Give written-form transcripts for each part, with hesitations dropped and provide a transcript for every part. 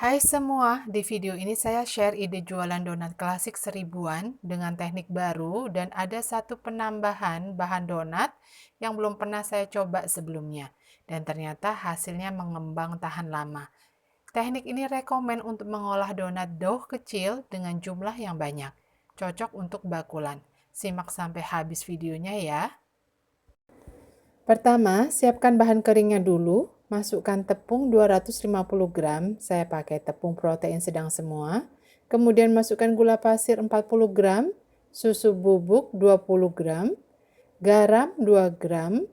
Hai semua, di video ini saya share ide jualan donat klasik seribuan dengan teknik baru dan ada satu penambahan bahan donat yang belum pernah saya coba sebelumnya. Dan ternyata hasilnya mengembang tahan lama. Teknik ini rekomen untuk mengolah donat dough kecil dengan jumlah yang banyak. Cocok untuk bakulan. Simak sampai habis videonya ya. Pertama, siapkan bahan keringnya dulu. Masukkan tepung 250 gram, saya pakai tepung protein sedang semua. Kemudian masukkan gula pasir 40 gram, susu bubuk 20 gram, garam 2 gram.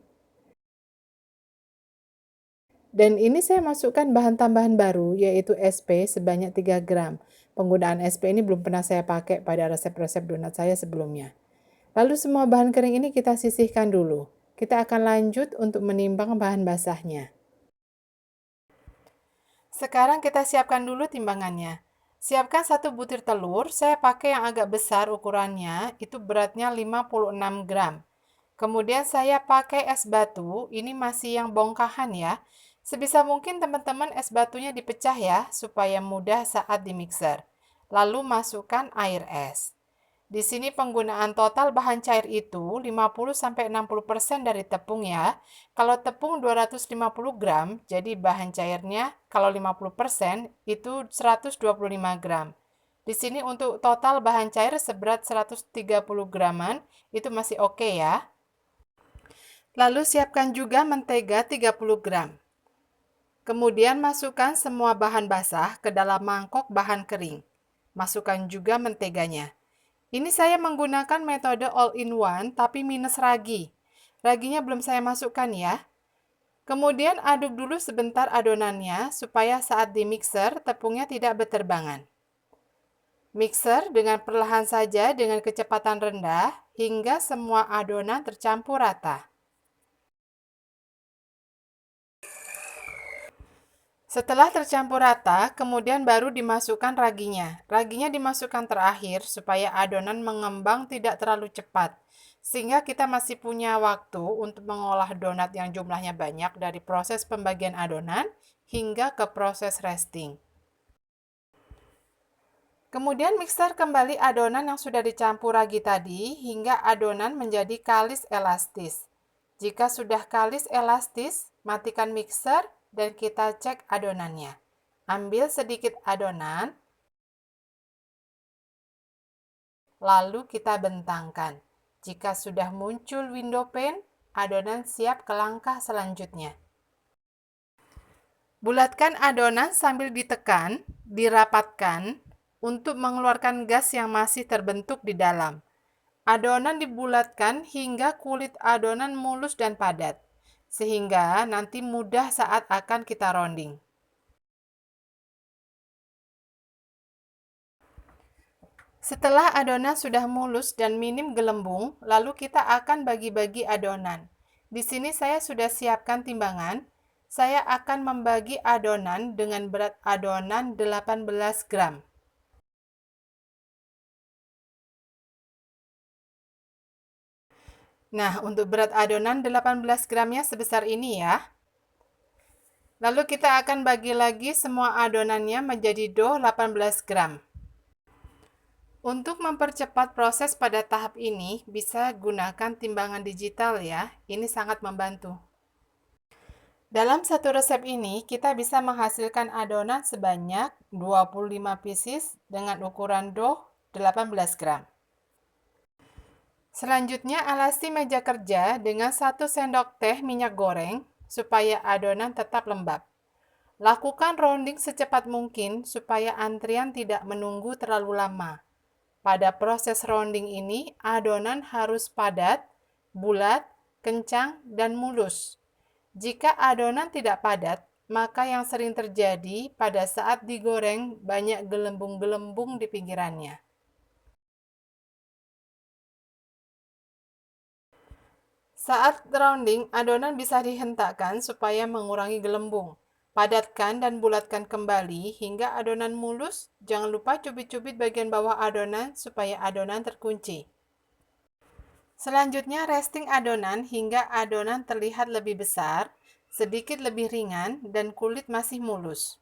Dan ini saya masukkan bahan tambahan baru, yaitu SP sebanyak 3 gram. Penggunaan SP ini belum pernah saya pakai pada resep-resep donat saya sebelumnya. Lalu semua bahan kering ini kita sisihkan dulu. Kita akan lanjut untuk menimbang bahan basahnya. Sekarang kita siapkan dulu timbangannya. Siapkan 1 butir telur, saya pakai yang agak besar ukurannya, itu beratnya 56 gram. Kemudian saya pakai es batu, ini masih yang bongkahan ya. Sebisa mungkin teman-teman es batunya dipecah ya, supaya mudah saat dimixer. Lalu masukkan air es. Di sini penggunaan total bahan cair itu 50-60% dari tepung ya. Kalau tepung 250 gram, jadi bahan cairnya kalau 50% itu 125 gram. Di sini untuk total bahan cair seberat 130 graman, itu masih oke ya. Lalu siapkan juga mentega 30 gram. Kemudian masukkan semua bahan basah ke dalam mangkok bahan kering. Masukkan juga menteganya. Ini saya menggunakan metode all-in-one tapi minus ragi. Raginya belum saya masukkan ya. Kemudian aduk dulu sebentar adonannya supaya saat dimixer tepungnya tidak berterbangan. Mixer dengan perlahan saja dengan kecepatan rendah hingga semua adonan tercampur rata. Setelah tercampur rata, kemudian baru dimasukkan raginya. Raginya dimasukkan terakhir supaya adonan mengembang tidak terlalu cepat. Sehingga kita masih punya waktu untuk mengolah donat yang jumlahnya banyak dari proses pembagian adonan hingga ke proses resting. Kemudian mixer kembali adonan yang sudah dicampur ragi tadi hingga adonan menjadi kalis elastis. Jika sudah kalis elastis, matikan mixer dan kita cek adonannya. Ambil sedikit adonan, lalu kita bentangkan. Jika sudah muncul window pane, adonan siap ke langkah selanjutnya. Bulatkan adonan sambil ditekan, dirapatkan untuk mengeluarkan gas yang masih terbentuk di dalam. Adonan dibulatkan hingga kulit adonan mulus dan padat, sehingga nanti mudah saat akan kita rounding. Setelah adonan sudah mulus dan minim gelembung, lalu kita akan bagi-bagi adonan. Di sini saya sudah siapkan timbangan. Saya akan membagi adonan dengan berat adonan 18 gram. Nah, untuk berat adonan 18 gramnya sebesar ini ya. Lalu kita akan bagi lagi semua adonannya menjadi dough 18 gram. Untuk mempercepat proses pada tahap ini, bisa gunakan timbangan digital ya. Ini sangat membantu. Dalam satu resep ini, kita bisa menghasilkan adonan sebanyak 25 pieces dengan ukuran dough 18 gram. Selanjutnya, alasi meja kerja dengan 1 sendok teh minyak goreng supaya adonan tetap lembab. Lakukan rounding secepat mungkin supaya antrian tidak menunggu terlalu lama. Pada proses rounding ini, adonan harus padat, bulat, kencang, dan mulus. Jika adonan tidak padat, maka yang sering terjadi pada saat digoreng banyak gelembung-gelembung di pinggirannya. Saat rounding, adonan bisa dihentakkan supaya mengurangi gelembung. Padatkan dan bulatkan kembali hingga adonan mulus. Jangan lupa cubit-cubit bagian bawah adonan supaya adonan terkunci. Selanjutnya, resting adonan hingga adonan terlihat lebih besar, sedikit lebih ringan, dan kulit masih mulus.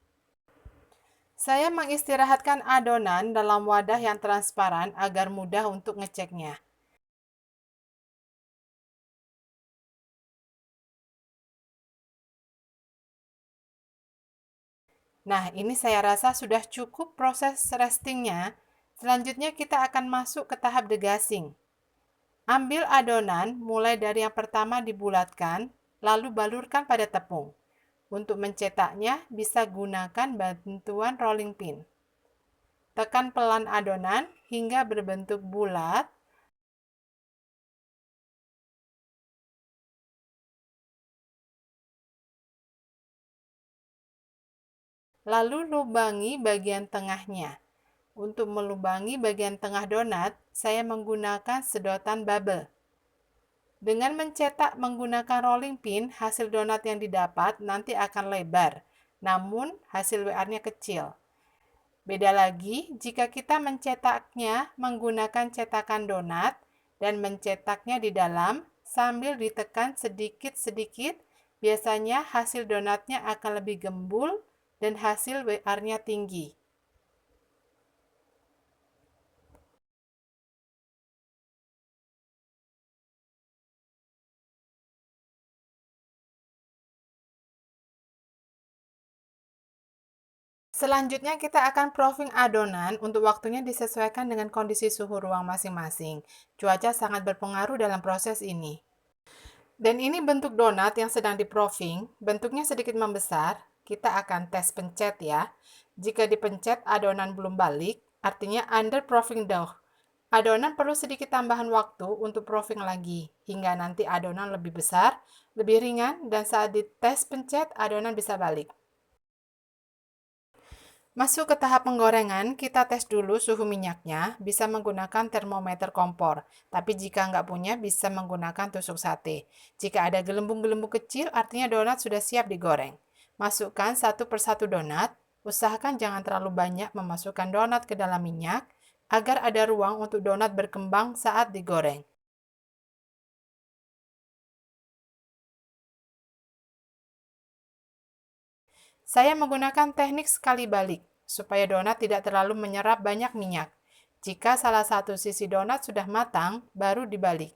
Saya mengistirahatkan adonan dalam wadah yang transparan agar mudah untuk ngeceknya. Nah, ini saya rasa sudah cukup proses restingnya. Selanjutnya kita akan masuk ke tahap degazing. Ambil adonan, mulai dari yang pertama dibulatkan, lalu balurkan pada tepung. Untuk mencetaknya, bisa gunakan bantuan rolling pin. Tekan pelan adonan hingga berbentuk bulat. Lalu lubangi bagian tengahnya. Untuk melubangi bagian tengah donat, saya menggunakan sedotan bubble. Dengan mencetak menggunakan rolling pin, hasil donat yang didapat nanti akan lebar, namun hasil WR-nya kecil. Beda lagi jika kita mencetaknya menggunakan cetakan donat dan mencetaknya di dalam sambil ditekan sedikit-sedikit, biasanya hasil donatnya akan lebih gembul dan hasil WR-nya tinggi. Selanjutnya kita akan proofing adonan. Untuk waktunya disesuaikan dengan kondisi suhu ruang masing-masing. Cuaca sangat berpengaruh dalam proses ini. Dan ini bentuk donat yang sedang di-proofing. Bentuknya sedikit membesar. Kita akan tes pencet ya. Jika dipencet adonan belum balik, artinya under proofing dough. Adonan perlu sedikit tambahan waktu untuk proofing lagi, hingga nanti adonan lebih besar, lebih ringan, dan saat dites pencet adonan bisa balik. Masuk ke tahap penggorengan, kita tes dulu suhu minyaknya, bisa menggunakan termometer kompor. Tapi jika nggak punya, bisa menggunakan tusuk sate. Jika ada gelembung-gelembung kecil, artinya donat sudah siap digoreng. Masukkan satu persatu donat, usahakan jangan terlalu banyak memasukkan donat ke dalam minyak, agar ada ruang untuk donat berkembang saat digoreng. Saya menggunakan teknik sekali balik, supaya donat tidak terlalu menyerap banyak minyak. Jika salah satu sisi donat sudah matang, baru dibalik.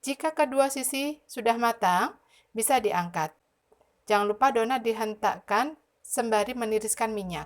Jika kedua sisi sudah matang, bisa diangkat. Jangan lupa donat dihentakkan sembari meniriskan minyak.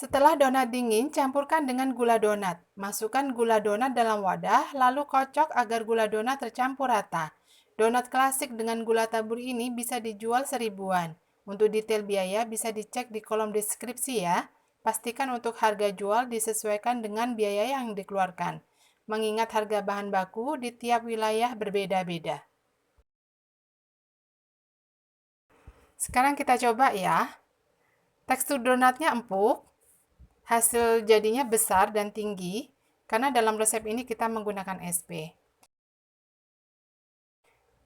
Setelah donat dingin, campurkan dengan gula donat. Masukkan gula donat dalam wadah, lalu kocok agar gula donat tercampur rata. Donat klasik dengan gula tabur ini bisa dijual seribuan. Untuk detail biaya bisa dicek di kolom deskripsi ya. Pastikan untuk harga jual disesuaikan dengan biaya yang dikeluarkan. Mengingat harga bahan baku di tiap wilayah berbeda-beda. Sekarang kita coba ya. Tekstur donatnya empuk, hasil jadinya besar dan tinggi, karena dalam resep ini kita menggunakan SP.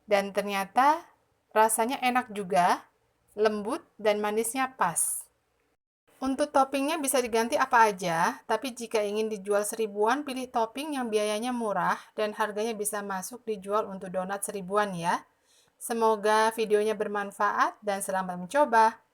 Dan ternyata rasanya enak juga, lembut dan manisnya pas. Untuk toppingnya bisa diganti apa aja, tapi jika ingin dijual seribuan, pilih topping yang biayanya murah dan harganya bisa masuk dijual untuk donat seribuan ya. Semoga videonya bermanfaat dan selamat mencoba.